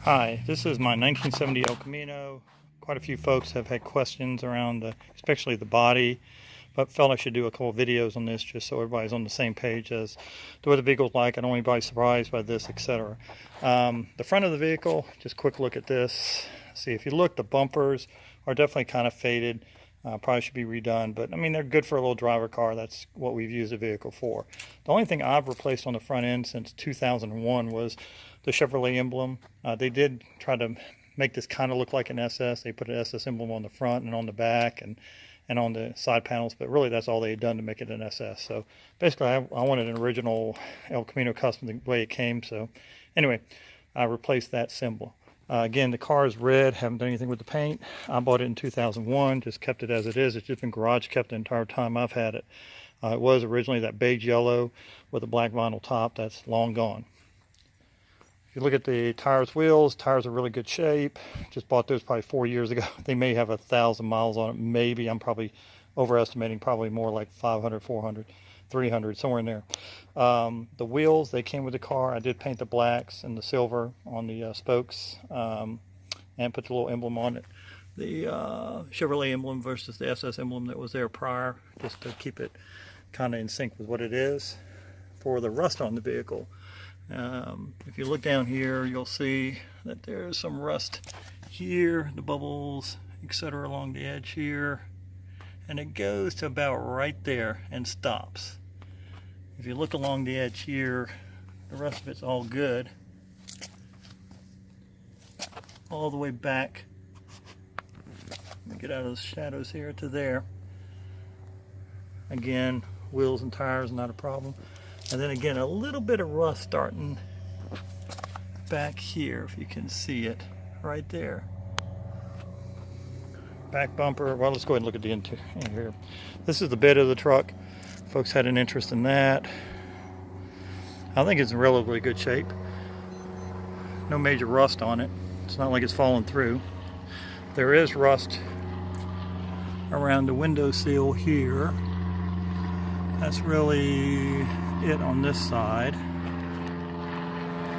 Hi, this is my 1970 El Camino. Quite a few folks have had questions around especially the body, but felt I should do a couple of videos on this just so everybody's on the same page as to what the vehicle's like. I don't want anybody surprised by this, etc. The front of the vehicle, just a quick look at this. See, if you look, the bumpers are definitely kind of faded. Probably should be redone, but I mean, they're good for a little driver car. That's what we've used the vehicle for. The only thing I've replaced on the front end since 2001 was the Chevrolet emblem. They did try to make this kind of look like an SS. They put an SS emblem on the front and on the back and on the side panels, but really that's all they had done to make it an SS. So basically I wanted an original El Camino custom the way it came. So anyway, I replaced that symbol. Again, the car is red, haven't done anything with the paint. I bought it in 2001, just kept it as it is. It's just been garage kept the entire time I've had it. It was originally that beige yellow with a black vinyl top. That's long gone. If you look at the tires are really good shape. Just bought those probably 4 years ago. They may have 1,000 miles on it, maybe. I'm probably overestimating, probably more like 500, 400. 300, somewhere in there. The wheels, they came with the car. I did paint the blacks and the silver on the spokes and put the little emblem on it. The Chevrolet emblem versus the SS emblem that was there prior, just to keep it kind of in sync with what it is. For the rust on the vehicle, if you look down here, you'll see that there's some rust here, the bubbles, etc. along the edge here. And it goes to about right there and stops. If you look along the edge here, the rest of it's all good. All the way back. Let me get out of the shadows here to there. Again, wheels and tires, not a problem. And then again, a little bit of rust starting back here, if you can see it, right there. Back bumper. Well, let's go ahead and look at the interior. This is the bed of the truck. Folks had an interest in that. I think it's in relatively good shape. No major rust on it. It's not like it's fallen through. There is rust around the window sill here. That's really it on this side.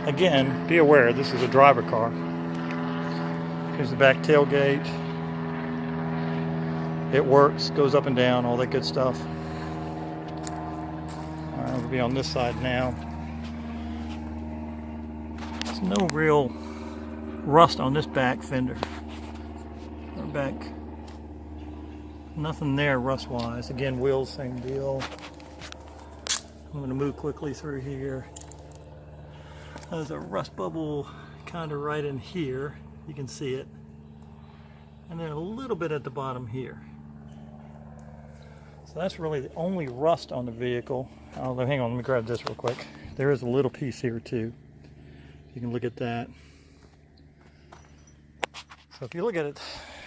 Again, be aware, this is a driver car. Here's the back tailgate. It works, goes up and down, all that good stuff. All right, we'll be on this side now. There's no real rust on this back fender. Or back, nothing there rust-wise. Again, wheels, same deal. I'm going to move quickly through here. There's a rust bubble kind of right in here. You can see it. And then a little bit at the bottom here. So that's really the only rust on the vehicle. Oh, hang on, let me grab this real quick. There is a little piece here too. You can look at that. So if you look at it,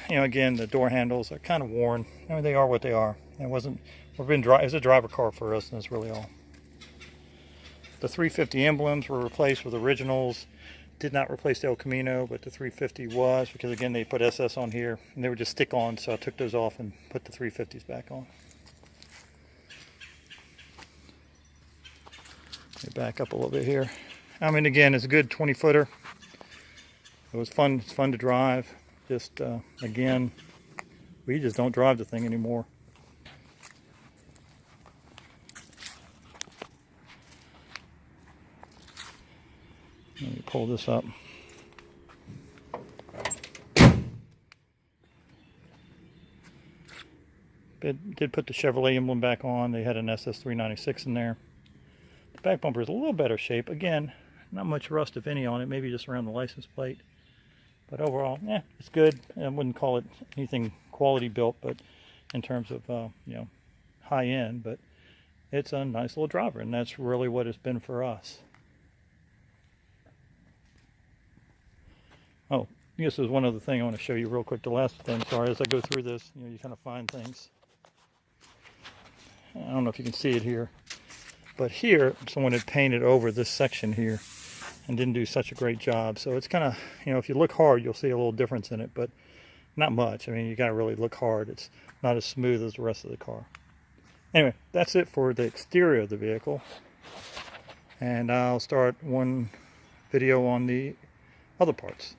you know, again, the door handles are kind of worn. I mean, they are what they are. It wasn't, it's a driver car for us, and that's really all. The 350 emblems were replaced with originals. Did not replace the El Camino, but the 350 was, because again, they put SS on here, and they were just stick-on, so I took those off and put the 350s back on. Let me back up a little bit here. I mean, again, it's a good 20-footer. It was fun. It's fun to drive. Just, again, we just don't drive the thing anymore. Let me pull this up. It did put the Chevrolet emblem back on. They had an SS396 in there. The back bumper is a little better shape. Again, not much rust, if any, on it. Maybe just around the license plate. But overall, yeah, it's good. I wouldn't call it anything quality built, but in terms of, you know, high end. But it's a nice little driver, and that's really what it's been for us. Oh, this is one other thing I want to show you real quick. The last thing, sorry, as I go through this, you know, you kind of find things. I don't know if you can see it here, but here someone had painted over this section here and didn't do such a great job. So it's kind of, you know, if you look hard, you'll see a little difference in it, but not much. I mean, you got to really look hard. It's not as smooth as the rest of the car. Anyway, that's it for the exterior of the vehicle. And I'll start one video on the other parts.